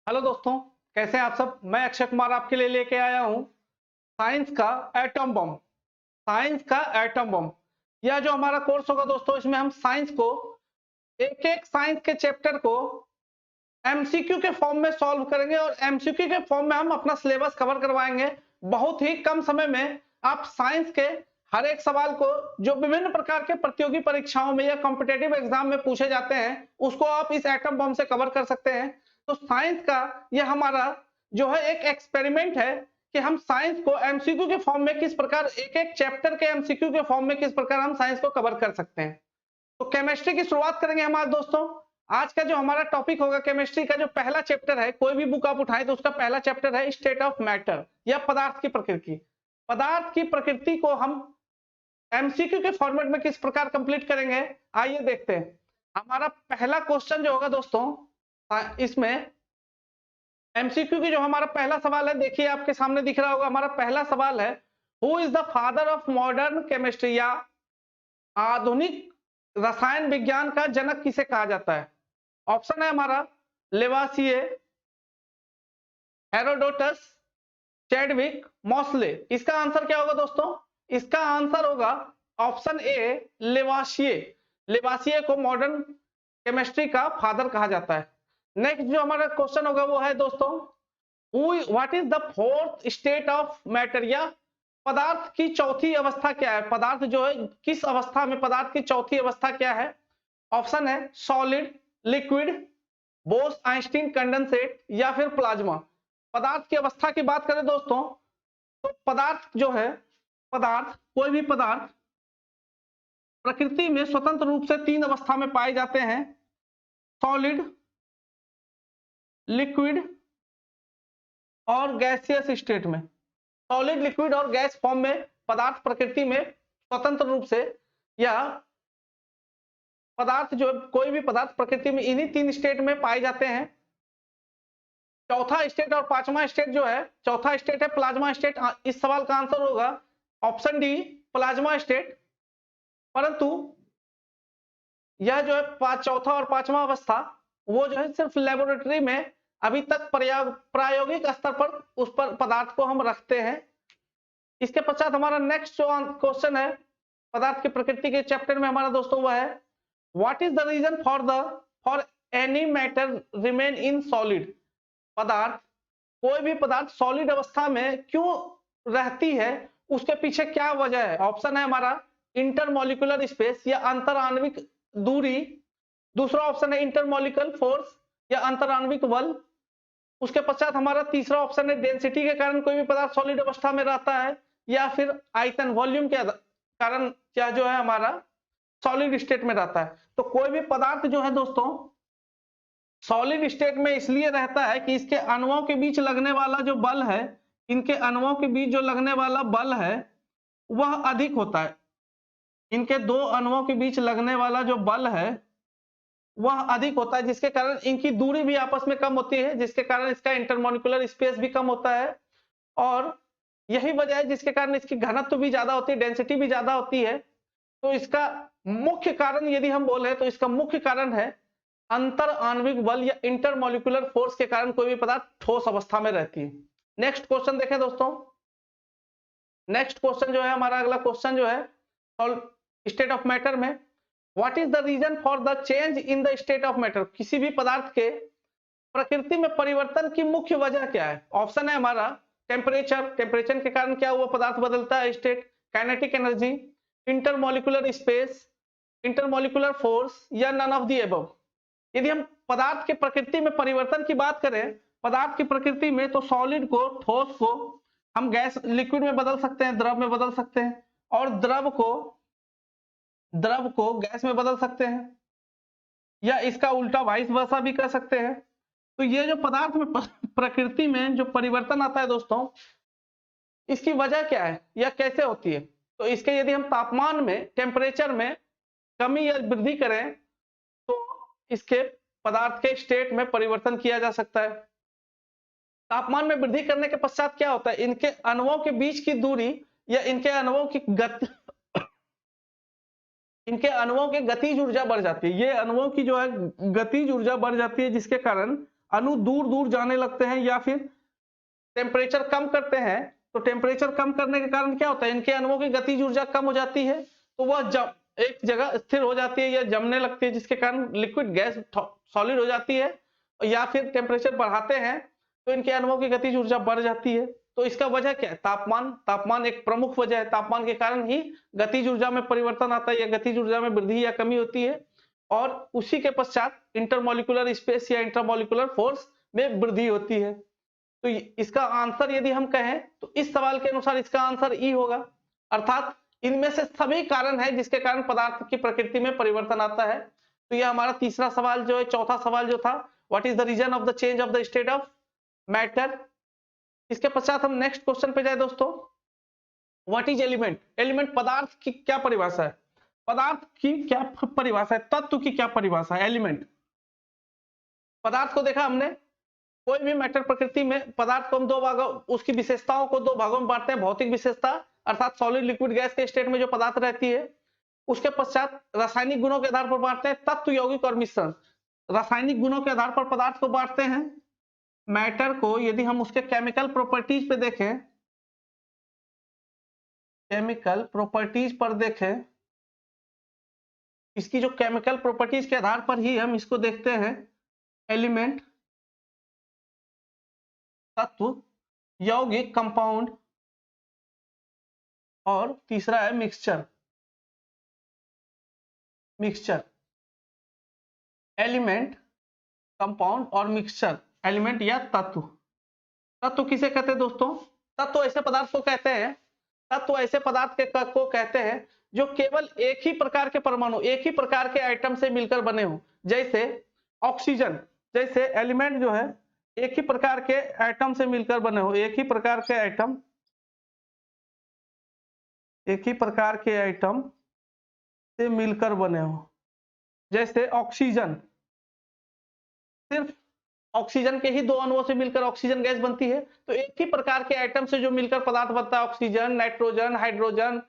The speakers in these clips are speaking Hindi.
हेलो दोस्तों, कैसे हैं आप सब। मैं अक्षय कुमार आपके लिए लेके आया हूं साइंस का एटम बम। साइंस का एटम बम, यह जो हमारा कोर्स होगा दोस्तों, इसमें हम साइंस को एक एक साइंस के चैप्टर को एमसीक्यू के फॉर्म में सॉल्व करेंगे और एमसीक्यू के फॉर्म में हम अपना सिलेबस कवर करवाएंगे। बहुत ही कम समय में आप साइंस के हर एक सवाल को जो विभिन्न प्रकार के प्रतियोगी परीक्षाओं में या कॉम्पिटेटिव एग्जाम में पूछे जाते हैं, उसको आप इस एटम बम से कवर कर सकते हैं। तो साइंस का यह हमारा जो है एक एक्सपेरिमेंट है कि हम साइंस को एमसीक्यू के फॉर्म में किस प्रकार, एक एक चैप्टर के एमसीक्यू के फॉर्म में किस प्रकार हम साइंस को कवर कर सकते हैं। तो केमिस्ट्री की शुरुआत करेंगे हम आज दोस्तों। आज का जो हमारा टॉपिक होगा केमिस्ट्री का, जो पहला चैप्टर है, कोई भी बुक आप उठाएं तो उसका पहला चैप्टर है स्टेट ऑफ मैटर या पदार्थ की प्रकृति। पदार्थ की प्रकृति को हम एमसीक्यू के फॉर्मेट में किस प्रकार कंप्लीट करेंगे, आइए देखते हैं। हमारा पहला क्वेश्चन जो होगा दोस्तों, इसमें एमसीक्यू की जो हमारा पहला सवाल है, देखिए आपके सामने दिख रहा होगा। हमारा पहला सवाल है, who is the father of modern chemistry, या आधुनिक रसायन विज्ञान का जनक किसे कहा जाता है। ऑप्शन है हमारा लेवासिए, हेरोडोटस, चैडविक, मॉसले। इसका आंसर क्या होगा दोस्तों? इसका आंसर होगा ऑप्शन ए लेवासिए। लेवासिए को मॉडर्न केमिस्ट्री का फादर कहा जाता है। नेक्स्ट जो हमारा क्वेश्चन होगा वो है दोस्तों, what is the fourth state of matter, या पदार्थ की चौथी अवस्था क्या है। पदार्थ जो है किस अवस्था में, पदार्थ की चौथी अवस्था क्या है। ऑप्शन है solid, liquid, Bose Einstein condensate, या फिर प्लाज्मा। पदार्थ की अवस्था की बात करें दोस्तों, तो पदार्थ जो है, पदार्थ, कोई भी पदार्थ प्रकृति में स्वतंत्र रूप से तीन अवस्था में पाए जाते हैं, सॉलिड, लिक्विड और गैसियस स्टेट में। सॉलिड, लिक्विड और गैस फॉर्म में पदार्थ प्रकृति में स्वतंत्र रूप से, या पदार्थ जो कोई भी पदार्थ प्रकृति में इन्हीं तीन स्टेट में पाए जाते हैं। चौथा स्टेट और पांचवा स्टेट जो है, चौथा स्टेट है प्लाज्मा स्टेट। इस सवाल का आंसर होगा ऑप्शन डी प्लाज्मा स्टेट। परंतु यह जो है चौथा और पांचवा अवस्था, वो जो है सिर्फ लेबोरेटरी में अभी तक प्रायोगिक स्तर पर उस पर पदार्थ को हम रखते हैं। इसके पश्चात हमारा नेक्स्ट जो क्वेश्चन है पदार्थ की प्रकृति के चैप्टर में हमारा दोस्तों, वह है what is the reason for any matter remain in solid. पदार्थ, कोई भी पदार्थ सॉलिड अवस्था में क्यों रहती है, उसके पीछे क्या वजह है। ऑप्शन है हमारा इंटरमोलिकुलर स्पेस या अंतराण्विक दूरी। दूसरा ऑप्शन है इंटरमोलिकुलर फोर्स या अंतराण्विक बल। उसके पश्चात हमारा तीसरा ऑप्शन है डेंसिटी के कारण कोई भी पदार्थ सॉलिड अवस्था में रहता है, या फिर आयतन, वॉल्यूम के कारण क्या जो है हमारा सॉलिड स्टेट में रहता है। तो कोई भी पदार्थ जो है दोस्तों सॉलिड स्टेट में इसलिए रहता है कि इसके अणुओं के बीच लगने वाला जो बल है, इनके अणुओं के बीच जो लगने वाला बल है वह अधिक होता है। इनके दो अणुओं के बीच लगने वाला जो बल है वह अधिक होता है, जिसके कारण इनकी दूरी भी आपस में कम होती है, जिसके कारण इसका इंटरमोलिकुलर स्पेस भी कम होता है। और यही वजह है जिसके कारण इसकी घनत्व भी ज्यादा होती है, डेंसिटी भी ज्यादा होती है। तो इसका मुख्य कारण यदि हम बोले तो इसका मुख्य कारण है अंतर आणविक बल या इंटरमोलिकुलर फोर्स के कारण कोई भी पदार्थ ठोस अवस्था में रहती है। नेक्स्ट क्वेश्चन देखें दोस्तों। नेक्स्ट क्वेश्चन जो है हमारा, अगला क्वेश्चन जो है स्टेट ऑफ मैटर में, what is the reason for the change in the state of matter. किसी भी पदार्थ के प्रकृति में परिवर्तन की मुख्य वजह क्या है। ऑप्शन है हमारा टेम्परेचर, टेम्परेचर के कारण क्या हुआ पदार्थ बदलता है state, kinetic energy, intermolecular space, intermolecular force, या नन ऑफ द अबव। यदि हम पदार्थ के प्रकृति में परिवर्तन की बात करें, पदार्थ की प्रकृति में, तो सॉलिड को, ठोस को हम गैस, लिक्विड में बदल सकते हैं, द्रव में बदल सकते हैं, और द्रव को गैस में बदल सकते हैं, या इसका उल्टा वाइस वर्सा भी कर सकते हैं। तो ये जो पदार्थ में प्रकृति में जो परिवर्तन आता है दोस्तों, इसकी वजह क्या है या कैसे होती है। तो इसके यदि हम तापमान में, टेम्परेचर में कमी या वृद्धि करें तो इसके पदार्थ के स्टेट में परिवर्तन किया जा सकता है। तापमान में वृद्धि करने के पश्चात क्या होता है, इनके अणुओं के बीच की दूरी या इनके अणुओं की गति, इनके अणुओं की गतिज ऊर्जा बढ़ जाती है। ये अणुओं की जो है गतिज ऊर्जा बढ़ जाती है, जिसके कारण अणु दूर दूर जाने लगते हैं या फिर टेम्परेचर कम करते हैं, तो टेम्परेचर कम करने के कारण क्या होता है, इनके अणुओं की गतिज ऊर्जा कम हो जाती है, तो वह एक जगह स्थिर हो जाती है या जमने लगती है, जिसके कारण लिक्विड गैस सॉलिड हो जाती है, या फिर टेम्परेचर बढ़ाते हैं तो इनके अणुओं की गतिज ऊर्जा बढ़ जाती है। तो इसका वजह क्या है, तापमान। तापमान एक प्रमुख वजह है, तापमान के कारण ही गतिज ऊर्जा में परिवर्तन आता है या गतिज ऊर्जा में वृद्धि या कमी होती है, और उसी के पश्चात इंटरमोलिकुलर स्पेस या इंटरमोलिकुलर फोर्स में वृद्धि होती है। तो इसका आंसर यदि हम कहें तो इस सवाल के अनुसार इसका आंसर ई होगा, अर्थात इनमें से सभी कारण है जिसके कारण पदार्थ की प्रकृति में परिवर्तन आता है। तो यह हमारा तीसरा सवाल जो है, चौथा सवाल जो था, what is the reason of the change of the state of matter. इसके पश्चात हम नेक्स्ट क्वेश्चन पे जाए दोस्तों, व्हाट इज एलिमेंट। एलिमेंट पदार्थ की क्या परिभाषा है, पदार्थ की क्या परिभाषा है, तत्व की क्या परिभाषा है। एलिमेंट, पदार्थ को देखा हमने, कोई भी मैटर प्रकृति में पदार्थ को हम दो भागों, उसकी विशेषताओं को दो भागों में बांटते हैं, भौतिक विशेषता अर्थात सॉलिड लिक्विड गैस के स्टेट में जो पदार्थ रहती है, उसके पश्चात रासायनिक गुणों के आधार पर बांटते हैं, तत्व, यौगिक और मिश्रण। रासायनिक गुणों के आधार पर पदार्थ को बांटते हैं। मैटर को यदि हम उसके केमिकल प्रॉपर्टीज पे देखें, केमिकल प्रॉपर्टीज पर देखें, इसकी जो केमिकल प्रॉपर्टीज के आधार पर ही हम इसको देखते हैं, एलिमेंट, तत्व, यौगिक कंपाउंड, और तीसरा है मिक्सचर। मिक्सचर, एलिमेंट, कंपाउंड और मिक्सचर, एलिमेंट या तत्व। तत्व किसे कहते हैं दोस्तों, तत्व ऐसे पदार्थ को कहते हैं, तत्व ऐसे पदार्थ को कहते हैं जो केवल एक ही प्रकार के परमाणु, एक ही प्रकार के आइटम से मिलकर बने हो, जैसे ऑक्सीजन। जैसे एलिमेंट जो है एक ही प्रकार के एटम से मिलकर बने हो, एक ही प्रकार के एटम, एक ही प्रकार के एटम से मिलकर बने हो, जैसे ऑक्सीजन, सिर्फ ऑक्सीजन के ही दो अणुओं से मिलकर ऑक्सीजन गैस बनती है, तो एक ही प्रकार के एटम से जो मिलकर पदार्थ बनता है, ऑक्सीजन, नाइट्रोजन, हाइड्रोजन,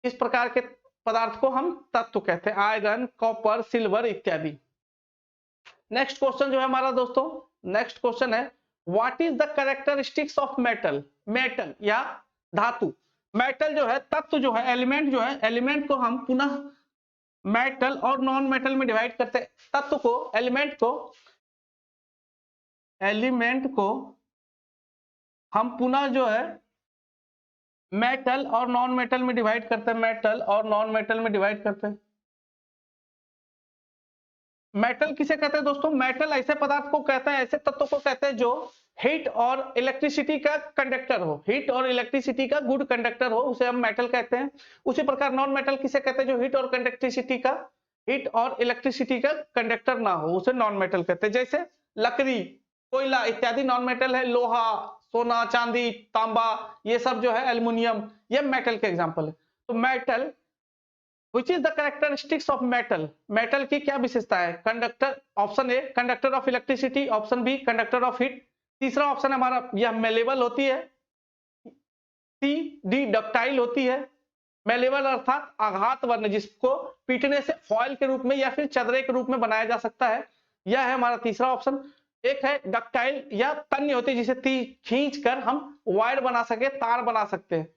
इस प्रकार के पदार्थ को हम तत्व कहते हैं, आयरन, कॉपर, सिल्वर इत्यादि। नेक्स्ट क्वेश्चन जो है हमारा दोस्तों, नेक्स्ट क्वेश्चन है, what is the characteristics of metal. Metal या धातु, मेटल जो है, तत्व जो है, एलिमेंट जो है, एलिमेंट को हम पुनः मेटल और नॉन मेटल में डिवाइड करते हैं। तत्व को, एलिमेंट को हम पुनः जो है मेटल और नॉन मेटल में डिवाइड करते हैं, मेटल और नॉन मेटल में डिवाइड करते हैं। मेटल किसे कहते हैं दोस्तों, मेटल ऐसे पदार्थ को कहते हैं, ऐसे तत्व को कहते हैं जो हीट और इलेक्ट्रिसिटी का कंडक्टर हो, हीट और इलेक्ट्रिसिटी का गुड कंडक्टर हो, उसे हम मेटल कहते हैं। उसी प्रकार नॉन मेटल किसे कहते हैं, जो हीट और इलेक्ट्रिसिटी का कंडक्टर ना हो, उसे नॉन मेटल कहते हैं। जैसे लकड़ी, कोयला इत्यादि नॉन मेटल है, लोहा, सोना, चांदी, तांबा, ये सब जो है, एल्युमिनियम, ये मेटल के एग्जांपल है। तो metal, Which is the characteristics of metal? Metal की क्या विशेषता है, conductor, option A conductor of electricity, option B conductor of heat, तीसरा ऑप्शन हमारा यह मेलेबल होती है, सी डी डक्टाइल होती है। मेलेबल अर्थात आघात वर्ण, जिसको पीटने से फॉयल के रूप में या फिर चदरे के रूप में बनाया जा सकता है, यह है हमारा तीसरा ऑप्शन। एक है डक्टाइल या तन्य होती है, जिसे खींच कर हम वायर बना सके, तार बना सकते हैं।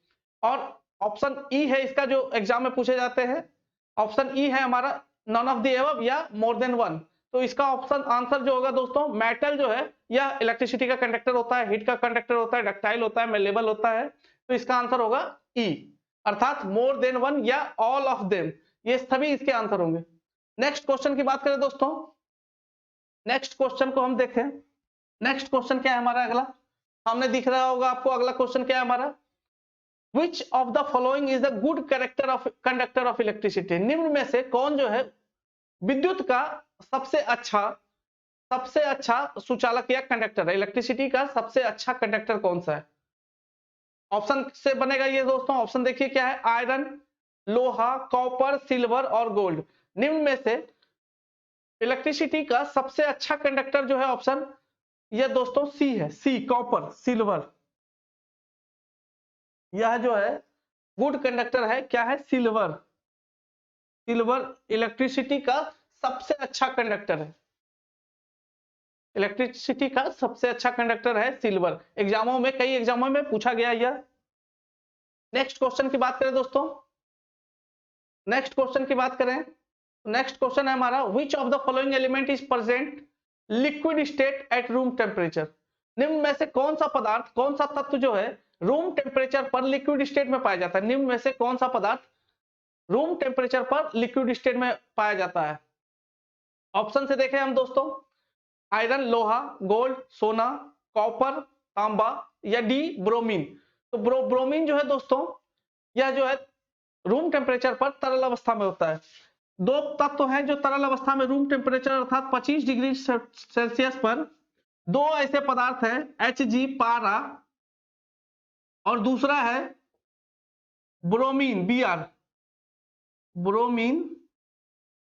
और ऑप्शन ई है इसका, जो एग्जाम में पूछे जाते हैं, ऑप्शन ई है हमारा नॉन ऑफ द एबव या मोर देन वन। तो इसका ऑप्शन आंसर जो होगा दोस्तों, मेटल जो है यह इलेक्ट्रिसिटी का कंडक्टर होता है, हीट का कंडक्टर होता है, डक्टाइल होता है, मेलेबल होता है। तो इसका आंसर होगा ई, अर्थात मोर देन वन या ऑल ऑफ देम, ये सभी इसके आंसर होंगे। नेक्स्ट क्वेश्चन की बात करें दोस्तों, नेक्स्ट क्वेश्चन को हम देखें। नेक्स्ट क्वेश्चन क्या है हमारा, अगला सामने दिख रहा होगा आपको, अगला क्वेश्चन क्या है हमारा, Which of the following is the good conductor of electricity? निम्न में से कौन जो है विद्युत का सबसे अच्छा सुचालक या कंडक्टर है, इलेक्ट्रिसिटी का सबसे अच्छा कंडक्टर कौन सा है। ऑप्शन से बनेगा ये दोस्तों, ऑप्शन देखिए क्या है, आयरन, लोहा, कॉपर, सिल्वर और गोल्ड। निम्न में से इलेक्ट्रिसिटी का सबसे अच्छा कंडक्टर जो है, ऑप्शन ये दोस्तों सी है, सी कॉपर, सिल्वर, यह जो है गुड कंडक्टर है, क्या है, सिल्वर। सिल्वर इलेक्ट्रिसिटी का सबसे अच्छा कंडक्टर है। इलेक्ट्रिसिटी का सबसे अच्छा कंडक्टर है सिल्वर। एग्जामों में, कई एग्जामों में पूछा गया यह। नेक्स्ट क्वेश्चन की बात करें दोस्तों, नेक्स्ट क्वेश्चन की बात करें, नेक्स्ट क्वेश्चन है हमारा, which of the following element is present liquid state at room temperature. निम्न में से कौन सा पदार्थ, कौन सा तत्व जो है रूम टेम्परेचर पर लिक्विड स्टेट में पाया जाता है। निम्न में से कौन सा पदार्थ रूम टेम्परेचर पर लिक्विड स्टेट में पाया जाता है। ऑप्शन से देखें हम दोस्तों, आयरन, लोहा, गोल्ड, सोना, कॉपर, तांबा, या डी ब्रोमीन। तो ब्रोमीन जो है दोस्तों, यह जो है रूम टेम्परेचर पर तरल अवस्था में होता है। दो तत्व हैं जो तरल अवस्था में रूम टेम्परेचर अर्थात 25 डिग्री सेल्सियस पर, दो ऐसे पदार्थ हैं, Hg पारा और दूसरा है ब्रोमीन Br, ब्रोमीन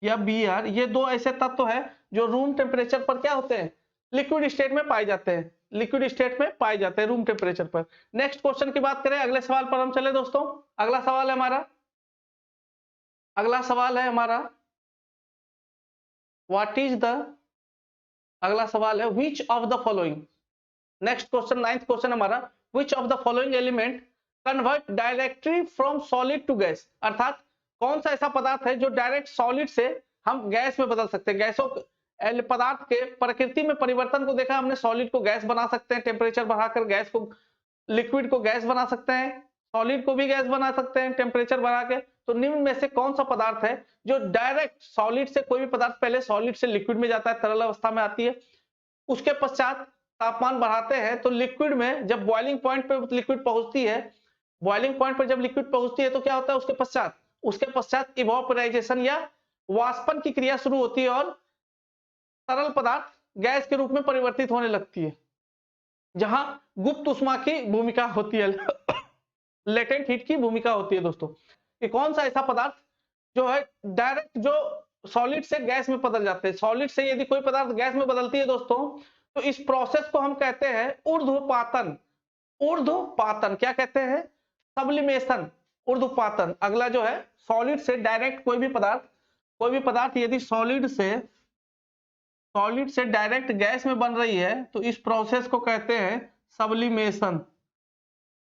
या Br। ये दो ऐसे तत्व हैं जो रूम टेम्परेचर पर क्या होते हैं, लिक्विड स्टेट में पाए जाते हैं, लिक्विड स्टेट में पाए जाते हैं रूम टेम्परेचर पर। नेक्स्ट क्वेश्चन की बात करें, अगले सवाल पर हम चले दोस्तों। अगला सवाल है हमारा, अगला सवाल है हमारा, व्हाट इज द, अगला सवाल है which of the following. Next question, 9th question हमारा, which of the following element convert directly from solid to gas. अर्थात कौन सा ऐसा पदार्थ है जो डायरेक्ट सॉलिड से हम गैस में बदल सकते हैं। गैसों पदार्थ के प्रकृति में परिवर्तन को देखा हमने, सॉलिड को गैस बना सकते हैं, टेम्परेचर बढ़ाकर गैस को, लिक्विड को गैस बना सकते हैं, सॉलिड को भी गैस बना सकते हैं टेम्परेचर बढ़ा के। तो निम्न में से कौन सा पदार्थ है जो डायरेक्ट सॉलिड से, कोई भी पदार्थ पहले सॉलिड से लिक्विड में जाता है, तरल अवस्था में आती है, उसके पश्चात तापमान बढ़ाते हैं तो लिक्विड में जब बॉइलिंग पॉइंट पे लिक्विड पहुंचती है, बॉइलिंग पॉइंट पर जब लिक्विड पहुंचती है तो क्या होता है, उसके पश्चात इवोपराइजेशन या वाष्पन की क्रिया शुरू होती है और तरल पदार्थ गैस के रूप में परिवर्तित होने लगती है, जहां गुप्त उष्मा की भूमिका होती है, लेटेंट हीट की भूमिका होती है दोस्तों। कि कौन सा ऐसा पदार्थ जो है डायरेक्ट जो सॉलिड से गैस में बदल जाते हैं। सॉलिड से यदि कोई पदार्थ गैस में बदलती है दोस्तों, तो इस प्रोसेस को हम कहते हैं ऊर्ध्वपातन। ऊर्ध्वपातन क्या कहते हैं, सब्लिमेशन, ऊर्ध्वपातन। अगला जो है, सॉलिड से डायरेक्ट कोई भी पदार्थ यदि सॉलिड से डायरेक्ट गैस में बन रही है तो इस प्रोसेस को कहते हैं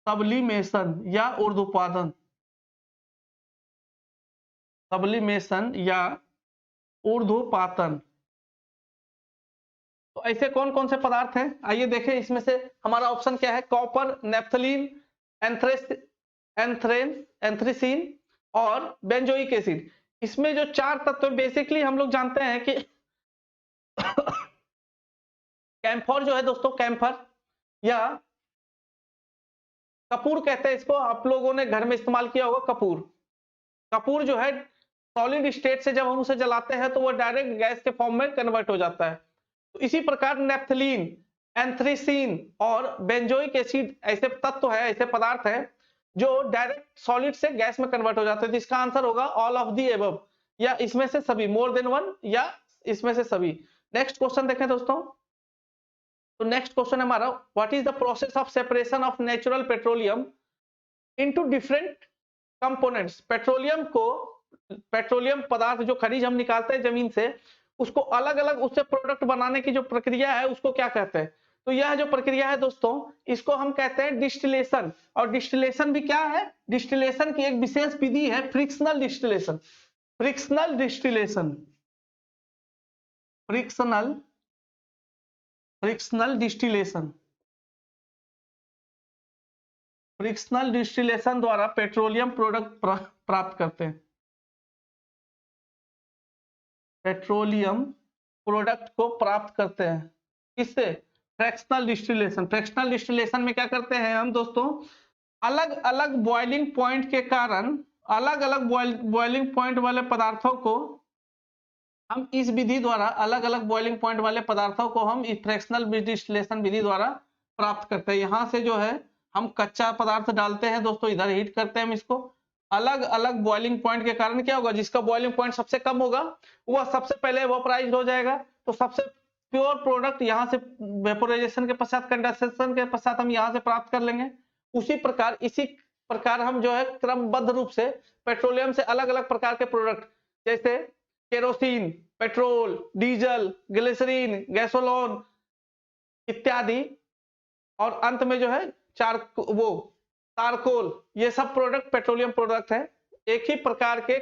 सब्लिमेशन, या ऊर्ध्वपातन, सब्लिमेशन या ऊर्ध्वपातन। तो ऐसे कौन कौन से पदार्थ हैं, आइए देखें। इसमें से हमारा ऑप्शन क्या है, कॉपर, नेफ्थलीन, एंथ्रेसीन और बेंजोइक एसिड। इसमें जो चार तत्व बेसिकली हम लोग जानते हैं कि कैम्फर जो है दोस्तों, कैम्फर या कपूर कहते हैं इसको, आप लोगों ने घर में इस्तेमाल किया होगा। कपूर जो है सॉलिड स्टेट से जब हम उसे जलाते हैं तो वो डायरेक्ट गैस के फॉर्म में कन्वर्ट हो जाता है। तो इसी प्रकार नेफ्थलीन, एंथ्रेसीन और बेंजोइक एसिड ऐसे तत्व है, ऐसे पदार्थ है जो डायरेक्ट सॉलिड से गैस में कन्वर्ट हो जाते हैं। तो इसका आंसर होगा ऑल ऑफ दी एबव, या इसमें से सभी, मोर देन वन, या इसमें से सभी। नेक्स्ट क्वेश्चन देखें दोस्तों। तो नेक्स्ट क्वेश्चन है हमारा, what is the process of separation of natural petroleum into different components. Petroleum पदार्थ जो खनिज हम निकालते हैं जमीन से, उसको अलग अलग उससे प्रोडक्ट बनाने की जो प्रक्रिया है उसको क्या कहते हैं। तो यह जो प्रक्रिया है दोस्तों, इसको हम कहते हैं डिस्टिलेशन। और डिस्टिलेशन भी क्या है, डिस्टिलेशन की एक विशेष विधि है फ्रिक्शनल डिस्टिलेशन। फ्रिक्शनल डिस्टिलेशन द्वारा पेट्रोलियम प्रोडक्ट प्राप्त करते हैं। पेट्रोलियम प्रोडक्ट को प्राप्त करते हैं किससे, फ्रैक्शनल डिस्टिलेशन में क्या करते हैं हम दोस्तों, अलग अलग बॉइलिंग पॉइंट के कारण अलग अलग बॉइलिंग पॉइंट वाले पदार्थों को हम इस विधि द्वारा, अलग अलग बॉइलिंग पॉइंट वाले पदार्थों को हम इस फ्रैक्शनल डिस्टिलेशन विधि द्वारा प्राप्त करते हैं। यहां से जो है हम कच्चा पदार्थ डालते हैं दोस्तों, इधर हीट करते हैं हम इसको, अलग अलग बॉइलिंग पॉइंट के कारण क्या होगा, जिसका बॉइलिंग पॉइंट सबसे कम होगा वह सबसे पहले इवेपोराइज्ड हो जाएगा। तो सबसे प्योर प्रोडक्ट यहां से वेपोराइजेशन के पश्चात, कंडेंसेशन के पश्चात हम यहां से प्राप्त कर लेंगे। इसी प्रकार हम जो है क्रमबद्ध रूप से पेट्रोलियम से अलग अलग प्रकार के प्रोडक्ट, जैसे kerosene, petrol, diesel, glycerine, gasoline, इत्यादि, और अंत में जो है चारकोल, ये सब प्रोडक्ट पेट्रोलियम प्रोडक्ट है। एक ही प्रकार के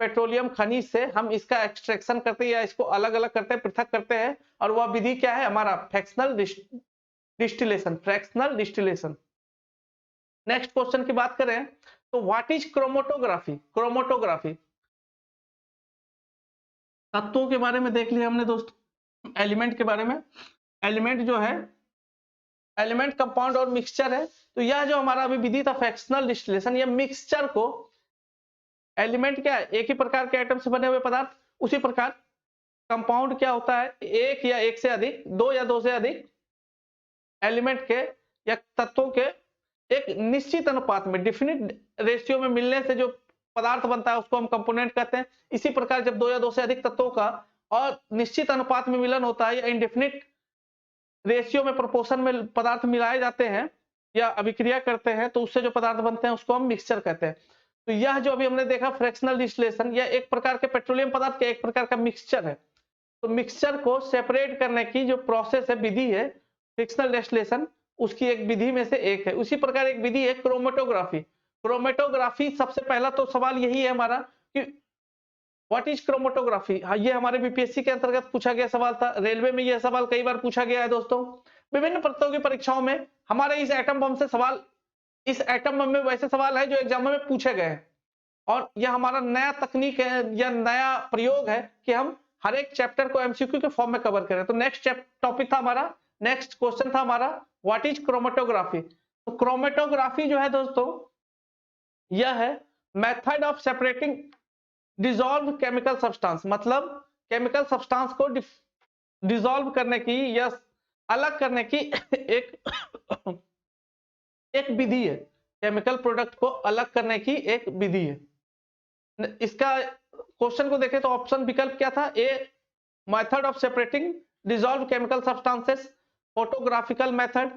पेट्रोलियम खनिज से हम इसका एक्सट्रैक्शन करते हैं या इसको अलग अलग करते हैं, पृथक करते हैं, और वह विधि क्या है हमारा फ्रैक्शनल डिस्टिलेशन। नेक्स्ट क्वेश्चन की बात करें तो व्हाट इज क्रोमोटोग्राफी तत्वों के बारे में देख लिया हमने दोस्तों। एलिमेंट के बारे में, एलिमेंट जो है एलिमेंट, कंपाउंड और मिक्सचर है। तो यह जो हमारा अभी विधि था फ्रैक्शनल डिस्टिलेशन, यह मिक्सचर को, एलिमेंट क्या है एक ही प्रकार के एटम से बने हुए पदार्थ, उसी प्रकार कंपाउंड क्या होता है एक या एक से अधिक, दो या दो से अधिक एलिमेंट के या तत्वों के एक निश्चित अनुपात में, डिफिनिट रेशियो में मिलने से जो पदार्थ बनता है उसको हम कंपोनेंट कहते हैं। इसी प्रकार जब दो या दो से अधिक तत्वों का और निश्चित अनुपात में मिलन होता है या इंडेफिनिट रेशियो में, प्रोपोर्शन में पदार्थ मिलाए जाते हैं या अभिक्रिया करते हैं तो उससे जो पदार्थ बनते हैं उसको हम मिक्सचर कहते हैं। तो यह जो अभी हमने देखा फ्रैक्शनल डिस्टिलेशन, यह एक प्रकार के पेट्रोलियम पदार्थ का एक प्रकार का मिक्सचर है। तो मिक्सचर को सेपरेट करने की जो प्रोसेस है, विधि है फ्रैक्शनल डिस्टिलेशन, उसकी एक विधि में से एक है। उसी प्रकार एक विधि है क्रोमेटोग्राफी। सबसे पहला तो सवाल यही है हमारा कि व्हाट इज क्रोमेटोग्राफी। हाँ, ये हमारे बीपीएससी के अंतर्गत पूछा गया सवाल था, रेलवे में यह सवाल कई बार पूछा गया है दोस्तों। विभिन्न प्रतियोगी परीक्षाओं में हमारे इस एटम बम से सवाल, इस एटम बम में वैसे सवाल है जो एग्जाम में पूछे गए हैं, और यह हमारा नया तकनीक है या नया प्रयोग है कि हम हर एक चैप्टर को एमसीक्यू के फॉर्म में कवर करें। तो नेक्स्ट टॉपिक था हमारा, नेक्स्ट क्वेश्चन था हमारा व्हाट इज क्रोमेटोग्राफी। तो क्रोमेटोग्राफी जो है दोस्तों, यह है method of separating dissolve chemical substance, मतलब केमिकल सब्सटेंस को डिसॉल्व करने की या अलग करने की एक विधि है। केमिकल प्रोडक्ट को अलग करने की एक विधि है। इसका क्वेश्चन को देखें तो ऑप्शन विकल्प क्या था, a method of separating dissolve chemical substances, photographical method,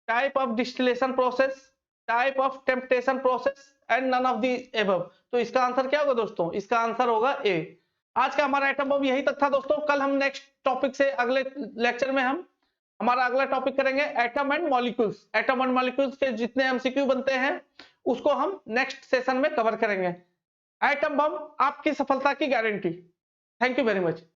type of distillation process, type of temptation process and none of the above. तो इसका आंसर क्या होगा दोस्तों, इसका आंसर होगा ए। आज का हमारा एटम बम यही तक था दोस्तों। कल हम नेक्स्ट टॉपिक से, अगले लेक्चर में हम हमारा अगला टॉपिक करेंगे atom and molecules. Atom and molecules के जितने एमसीक्यू बनते हैं उसको हम नेक्स्ट सेशन में कवर करेंगे। एटम बम आपकी सफलता की guarantee. Thank you very much.